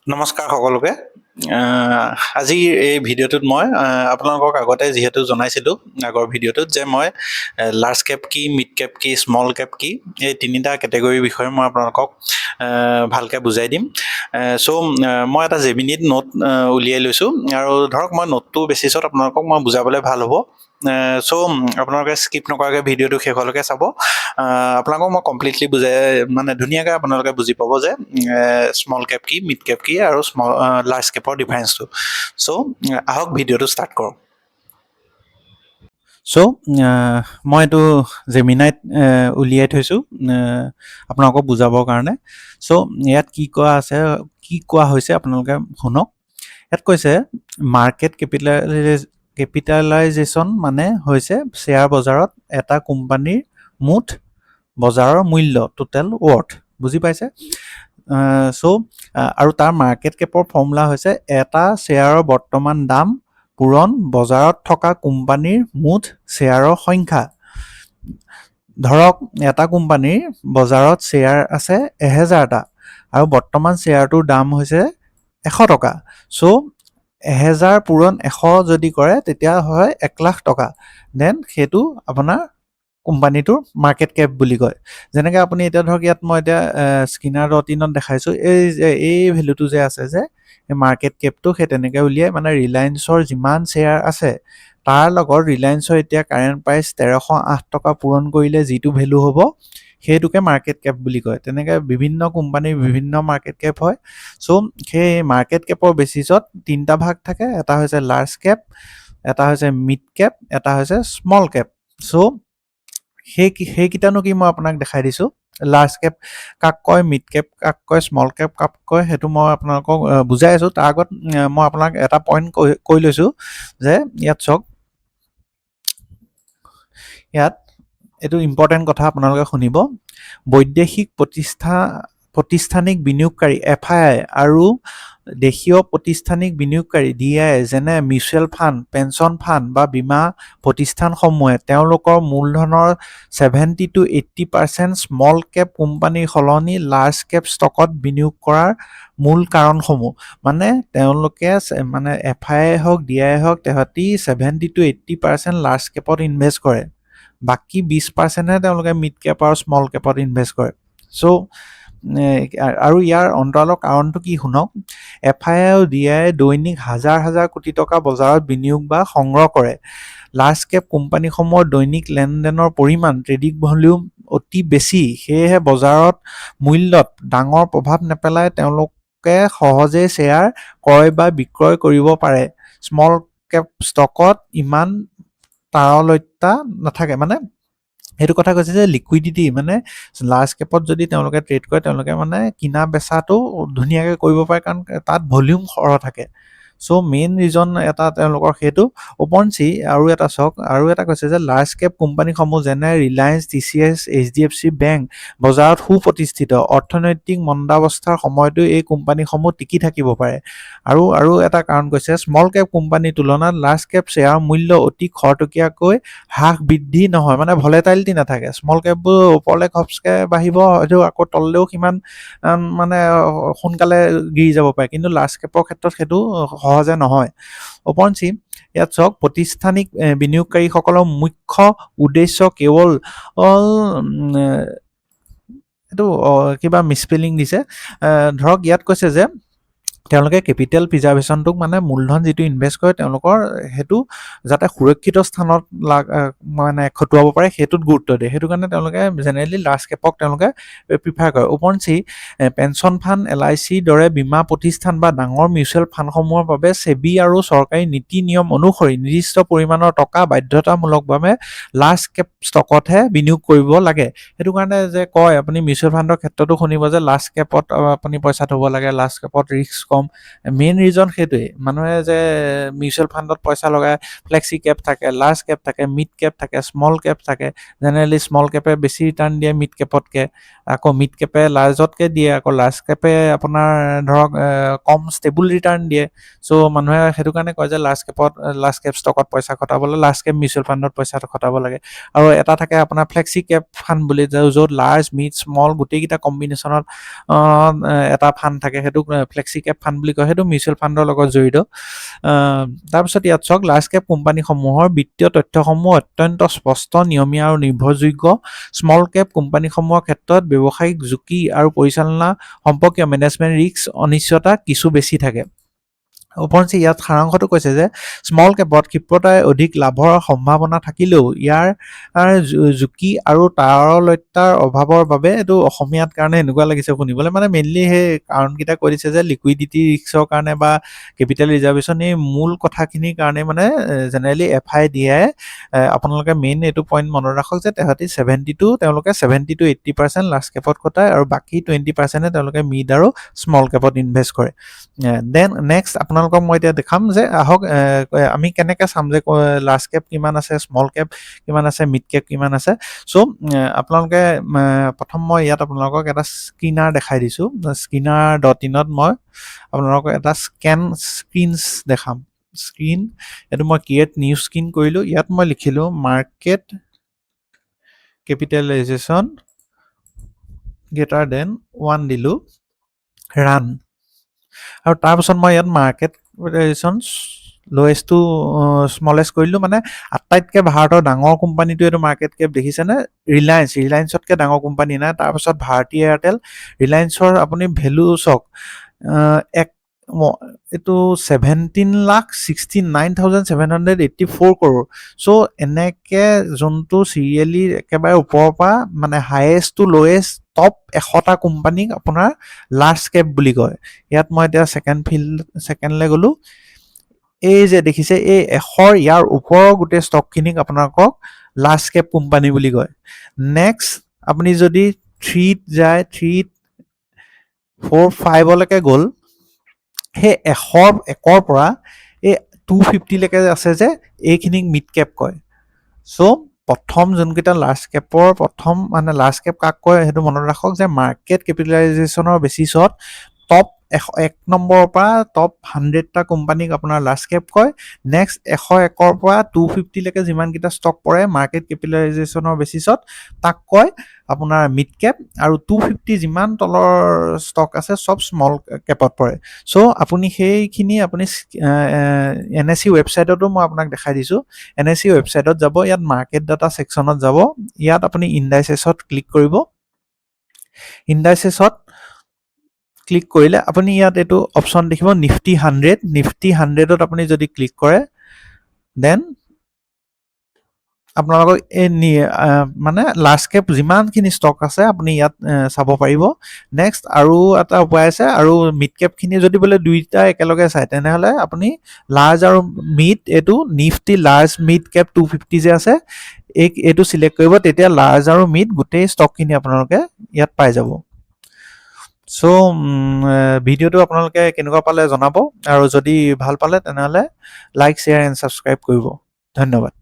নমস্কাৰ সকলোকে। আজিৰ এই ভিডিঅ'টোত মই আপোনালোকক আগতে যিহেতু জনাইছিলোঁ আগৰ ভিডিঅ'টোত যে মই লাৰ্জ কেপ কি, মিড কেপ কি, স্মল কেপ কি, এই তিনিটা কেটেগৰীৰ বিষয়ে মই আপোনালোকক ভালকৈ বুজাই দিম। মই এটা জেমিনিত নোট উলিয়াই লৈছোঁ আৰু ধৰক মই নোটটো বেচিছত আপোনালোকক মই বুজাবলৈ ভাল হ'ব। আপোনালোকে স্কিপ নকৰাকৈ ভিডিঅ'টো শেষলৈকে চাব। আপোনালোকক মই কমপ্লিটলি মানে ধুনীয়াকৈ আপোনালোকে বুজি পাব যে স্মল কেপ কি, মিড কেপ কি আৰু লাৰ্জ কেপৰ ডিফাৰেঞ্চটো। আহক ভিডিঅ'টো ষ্টাৰ্ট কৰোঁ। মই এইটো জেমিনাইত উলিয়াই থৈছোঁ আপোনালোকক বুজাবৰ কাৰণে। ইয়াত কি কোৱা হৈছে আপোনালোকে শুনক। ইয়াত কৈছে মাৰ্কেট কেপিটেলাইজেশ্যন মানে হৈছে শ্বেয়াৰ বজাৰত এটা কোম্পানীৰ মুঠ বজাৰৰ মূল্য, টোটেল ৱৰ্থ। বুজি পাইছে? আৰু তাৰ মাৰ্কেট কেপৰ ফৰ্মুলা হৈছে এটা শ্বেয়াৰৰ বৰ্তমান দাম পূৰণ বজাৰত থকা কোম্পানীৰ মুঠ শ্বেয়াৰৰ সংখ্যা। ধৰক এটা কোম্পানীৰ বজাৰত শ্বেয়াৰ আছে 1000টা আৰু বৰ্তমান শ্বেয়াৰটোৰ দাম হৈছে 100 টকা। 1000 পূৰণ 100 যদি কৰে তেতিয়া হয় 1 লাখ টকা। দেন সেইটো আপোনাৰ কোম্পানীটোৰ মাৰ্কেট কেপ বুলি কয়। যেনেকৈ আপুনি এতিয়া ধৰক ইয়াত মই এতিয়া স্কিনাৰ.ইনত দেখাইছোঁ এই ভেলুটো যে আছে যে মাৰ্কেট কেপটো সেই তেনেকৈ উলিয়াই মানে ৰিলায়েন্সৰ যিমান শ্বেয়াৰ আছে তাৰ লগত ৰিলায়েন্সৰ এতিয়া কাৰেণ্ট প্ৰাইচ 1308 টকা পূৰণ কৰিলে যিটো ভেলু হ'ব সেইটোকে মাৰ্কেট কেপ বুলি কয়। তেনেকৈ বিভিন্ন কোম্পানীৰ বিভিন্ন মাৰ্কেট কেপ হয়। সেই মাৰ্কেট কেপৰ বেচিছত তিনিটা ভাগ থাকে। এটা হৈছে লাৰ্জ কেপ, এটা হৈছে মিড কেপ, এটা হৈছে স্মল কেপ। সেইকেইটানো কি মই আপোনাক দেখাই দিছোঁ। লাৰ্জ কেপ কাক কয়, মিড কেপ কাক কয়, স্মল কেপ কাক কয় সেইটো মই আপোনালোকক বুজাই আছোঁ। তাৰ আগত মই আপোনাক এটা পইণ্ট কৈ লৈছোঁ যে ইয়াত চাওক, ইয়াত এইটো ইম্পৰ্টেণ্ট কথা আপোনালোকে শুনিব। বৈদেশিক প্ৰতিষ্ঠানিক বিনিয়োগকাৰী FII আৰু দেশীয় প্ৰতিষ্ঠানিক বিনিয়োগকাৰী DII যেনে মিউচুৱেল ফাণ্ড, পেঞ্চন ফাণ্ড বা বীমা প্ৰতিষ্ঠানসমূহে তেওঁলোকৰ মূলধনৰ 70 to 80% স্মল কেপ কোম্পানীৰ সলনি লাৰ্জ কেপ ষ্টকত বিনিয়োগ কৰাৰ মূল কাৰণসমূহ। মানে তেওঁলোকে মানে FII হওক DII হওক তাহাঁতি 70 to 80% লাৰ্জ কেপত ইনভেষ্ট কৰে, বাকী 20%হে তেওঁলোকে মিড কেপ আৰু স্মল কেপত ইনভেষ্ট কৰে। আৰু ইয়াৰ অন্তৰালৰ কাৰণটো কি শুনক। FII আৰু DII দৈনিক হাজাৰ হাজাৰ কোটি টকা বজাৰত বিনিয়োগ বা সংগ্ৰহ কৰে। লাৰ্জ কেপ কোম্পানীসমূহৰ দৈনিক লেনদেনৰ পৰিমাণ, ট্ৰেডিং ভলিউম অতি বেছি, সেয়েহে বজাৰত মূল্যত ডাঙৰ প্ৰভাৱ নেপেলায়। তেওঁলোকে সহজেই শ্বেয়াৰ ক্ৰয় বা বিক্ৰয় কৰিব পাৰে। স্মল কেপ ষ্টকত ইমান তাৰলতা নাথাকে। মানে সেইটো কথা কৈছে যে লিকুইডিটি মানে লাৰ্জ কেপত যদি তেওঁলোকে ট্ৰেড কৰে তেওঁলোকে মানে কিনা বেচাটো ধুনীয়াকৈ কৰিব পাৰে কাৰণ তাত ভলিউম সৰহ থাকে। মেইন ৰিজন এটা তেওঁলোকৰ সেইটো। ওপৰঞ্চি আৰু এটা চাওক, আৰু এটা কৈছে যে লাৰ্জ কেপ কোম্পানীসমূহ যেনে ৰিলায়েন্স, TCS, HDFC বেংক বজাৰত সুপ্ৰতিষ্ঠিত। অৰ্থনৈতিক মন্দাৱস্থাৰ সময়তো এই কোম্পানীসমূহ টিকি থাকিব পাৰে। আৰু এটা কাৰণ কৈছে স্মল কেপ কোম্পানীৰ তুলনাত লাৰ্জ কেপ শ্বেয়াৰ মূল্য অতি খৰতকীয়াকৈ হ্ৰাস বৃদ্ধি নহয়, মানে ভলেটাইলিটি নাথাকে। স্মল কেপবোৰ ওপৰলৈ ঘপচকৈ বাঢ়িব, হয়তো আকৌ তললৈও সিমান মানে সোনকালে গিৰি যাব পাৰে, কিন্তু লাৰ্জ কেপৰ ক্ষেত্ৰত সেইটো সহজে নহয়। ওপৰঞ্চি ইয়াত চাওক, প্ৰতিষ্ঠানিক বিনিয়োগকাৰীসকলৰ মুখ্য উদ্দেশ্য কেৱল এইটো কিবা মিছস্পেলিং দিছে। ধৰক ইয়াত কৈছে যে তেওঁলোকে কেপিটেল প্ৰিজাৰ্ভেশ্যনটোক মানে মূলধন যিটো ইনভেষ্ট কৰে তেওঁলোকৰ সেইটো যাতে সুৰক্ষিত স্থানত মানে খটুৱাব পাৰে সেইটোত গুৰুত্ব দিয়ে। সেইটো কাৰণে তেওঁলোকে জেনেৰেলি লাৰ্জ কেপক তেওঁলোকে প্ৰিফাৰ কৰে। ওপৰঞ্চি পেঞ্চন ফাণ্ড, LIC দৰে বীমা প্ৰতিষ্ঠান বা ডাঙৰ মিউচুৱেল ফাণ্ডসমূহৰ বাবে সেবি আৰু চৰকাৰী নীতি নিয়ম অনুসৰি নিৰ্দিষ্ট পৰিমাণৰ টকা বাধ্যতামূলকভাৱে লাৰ্জ কেপ ষ্টকতহে বিনিয়োগ কৰিব লাগে। সেইটো কাৰণে যে কয় আপুনি মিউচুৱেল ফাণ্ডৰ ক্ষেত্ৰতো শুনিব যে লাৰ্জ কেপত আপুনি পইচা থ'ব লাগে, লাৰ্জ কেপত ৰিস্ক কম। মেইন ৰিজন সেইটোৱেই। মানুহে যে মিউচুৱেল ফাণ্ডত পইচা লগায়, ফ্লেক্সি কেপ থাকে, লাৰ্জ কেপ থাকে, মিড কেপ থাকে, স্মল কেপ থাকে। জেনেৰেলি স্মল কেপে বেছি ৰিটাৰ্ণ দিয়ে মিড কেপতকৈ, আকৌ মিড কেপে লাৰ্জতকৈ দিয়ে, আকৌ লাৰ্জ কেপে আপোনাৰ ধৰক কম ষ্টেবল ৰিটাৰ্ণ দিয়ে। মানুহে সেইটো কাৰণে কয় যে লাৰ্জ কেপ ষ্টকত পইচা খটাবলৈ লাৰ্জ কেপ মিউচুৱেল ফাণ্ডত পইচা খটাব লাগে। আৰু এটা থাকে আপোনাৰ ফ্লেক্সি কেপ ফাণ্ড বুলি, য'ত লাৰ্জ, মিড, স্মল গোটেইকেইটা কম্বিনেশ্যনত এটা ফাণ্ড থাকে, সেইটো ফ্লেক্সি কেপ ফাণ্ড ফাণ্ড বুলি কয় সেইটো মিউচুৱেল ফাণ্ডৰ লগত জড়িত তাৰপিছত ইয়াত চাওক লাৰ্জ কেপ কোম্পানীসমূহৰ বিত্তীয় তথ্যসমূহ অত্যন্ত স্পষ্ট নিয়মীয়া আৰু নিৰ্ভৰযোগ্য স্মল কেপ কোম্পানীসমূহৰ ক্ষেত্ৰত ব্যৱসায়িক ঝুঁকি আৰু পৰিচালনা সম্পৰ্কীয় মেনেজমেণ্ট ৰিস্ক অনিশ্চয়তা কিছু বেছি থাকে উপৰঞ্চি ইয়াত সাৰাংশটো কৈছে যে স্মল কেপত ক্ষিপ্ৰতাৰে অধিক লাভৰ সম্ভাৱনা থাকিলেও ইয়াৰ ঝুঁকি আৰু তাৰলত্যৰ অভাৱৰ বাবে এইটো অসমীয়াত কাৰণে এনেকুৱা লাগিছে শুনিবলৈ মানে মেইনলি সেই কাৰণকেইটা কৈ দিছে যে লিকুইডিটি ৰিস্কৰ কাৰণে বা কেপিটেল ৰিজাৰ্ভেশ্যন এই মূল কথাখিনিৰ কাৰণে মানে জেনেৰেলি FIDI আপোনালোকে মেইন এইটো পইণ্ট মনত ৰাখক যে তেওঁলোকে 70 to 80% লাৰ্জ কেপত খটায় আৰু বাকী 20%ে তেওঁলোকে মিড আৰু স্মল কেপত ইনভেষ্ট কৰে দেন নেক্সট আপোনালোকক মই এতিয়া দেখাম যে আহক আমি কেনেকৈ চাম যে লাৰ্জ কেপ কিমান আছে স্মল কেপ কিমান আছে মিড কেপ কিমান আছে চ' আপোনালোকে প্ৰথম মই ইয়াত আপোনালোকক এটা স্ক্ৰীনাৰ দেখাই দিছোঁ স্ক্ৰীনাৰ.inত মই আপোনালোকক এটা স্ক্ৰীনছ দেখাম স্ক্ৰীন এইটো মই ক্ৰিয়েট নিউ স্ক্ৰীন কৰিলোঁ ইয়াত মই লিখিলোঁ মাৰ্কেট কেপিটেলাইজেশ্যন greater than 1 দিলোঁ ৰান আৰু তাৰপিছত মই ইয়াত মাৰ্কেট কেপিটেলাইজেশ্যন লোৱেষ্ট টু স্মলেষ্ট কৰিলোঁ মানে আটাইতকৈ ভাৰতৰ ডাঙৰ কোম্পানীটো এইটো মাৰ্কেট কেপ দেখিছেনে ৰিলায়েন্সতকৈ ডাঙৰ কোম্পানী নাই তাৰপিছত ভাৰতী এয়াৰটেল ৰিলায়েন্সৰ আপুনি ভেলু চাওক এইটো 17,69,784 crore চ' এনেকৈ যোনটো চিৰিয়েলি একেবাৰে ওপৰৰ পৰা মানে হায়েষ্ট টু লোৱেষ্ট টপ 100টা কোম্পানীক আপোনাৰ লাৰ্জ কেপ বুলি কয় ইয়াত মই এতিয়া ছেকেণ্ডলৈ গ'লোঁ এই যে দেখিছে এই 100 ইয়াৰ ওপৰৰ গোটেই ষ্টকখিনিক আপোনালোকক লাৰ্জ কেপ কোম্পানী বুলি কয় নেক্সট আপুনি যদি 3 যায় 3 4 5লৈকে গ'ল সেই 100ৰ পৰা এই 250লৈকে আছে যে এইখিনিক মিড কেপ কয় চ' প্ৰথম যোনকেইটা লাৰ্জ কেপৰ প্ৰথম মানে লাৰ্জ কেপ কাক কয় সেইটো মনত ৰাখক যে মাৰ্কেট কেপিটেলাইজেশ্যনৰ বেচিছত টপ 1 নম্বৰৰ পৰা টপ 100টা কোম্পানীক আপোনাৰ লাৰ্জ কেপ কয় নেক্সট 101ৰ পৰা 250লৈকে যিমানকেইটা ষ্টক পৰে মাৰ্কেট কেপিটেলাইজেশ্যনৰ বেচিছত তাক কয় আপোনাৰ মিড কেপ আৰু 250 যিমান তলৰ ষ্টক আছে চব স্মল কেপত পৰে চ' আপুনি সেইখিনি আপুনি NSE ৱেবছাইটতো মই আপোনাক দেখাই দিছোঁ NSE ৱেবছাইটত যাব ইয়াত মাৰ্কেট ডাটা ছেকশ্যনত যাব ইয়াত আপুনি ইণ্ডাইচেছত ক্লিক কৰিব ইণ্ডাইচেছত ক্লিক কৰিলে আপুনি ইয়াত এইটো অপশ্যন দেখিব নিফটি 100ত আপুনি যদি ক্লিক কৰে দেন আপোনালোকক এই মানে লাৰ্জ কেপ যিমানখিনি ষ্টক আছে আপুনি ইয়াত চাব পাৰিব নেক্সট আৰু এটা উপায় আছে আৰু মিড কেপখিনি যদি বোলে দুইটা একেলগে চায় তেনেহ'লে আপুনি লাৰ্জ আৰু মিড এইটো নিফটি লাৰ্জ মিড কেপ 250 যে আছে এইটো চিলেক্ট কৰিব তেতিয়া লাৰ্জ আৰু মিড গোটেই ষ্টকখিনি আপোনালোকে ইয়াত পাই যাব চ' ভিডিঅ'টো আপোনালোকে কেনেকুৱা পালে জনাব আৰু যদি ভাল পালে তেনেহ'লে লাইক শ্বেয়াৰ এণ্ড ছাবস্ক্ৰাইব কৰিব ধন্যবাদ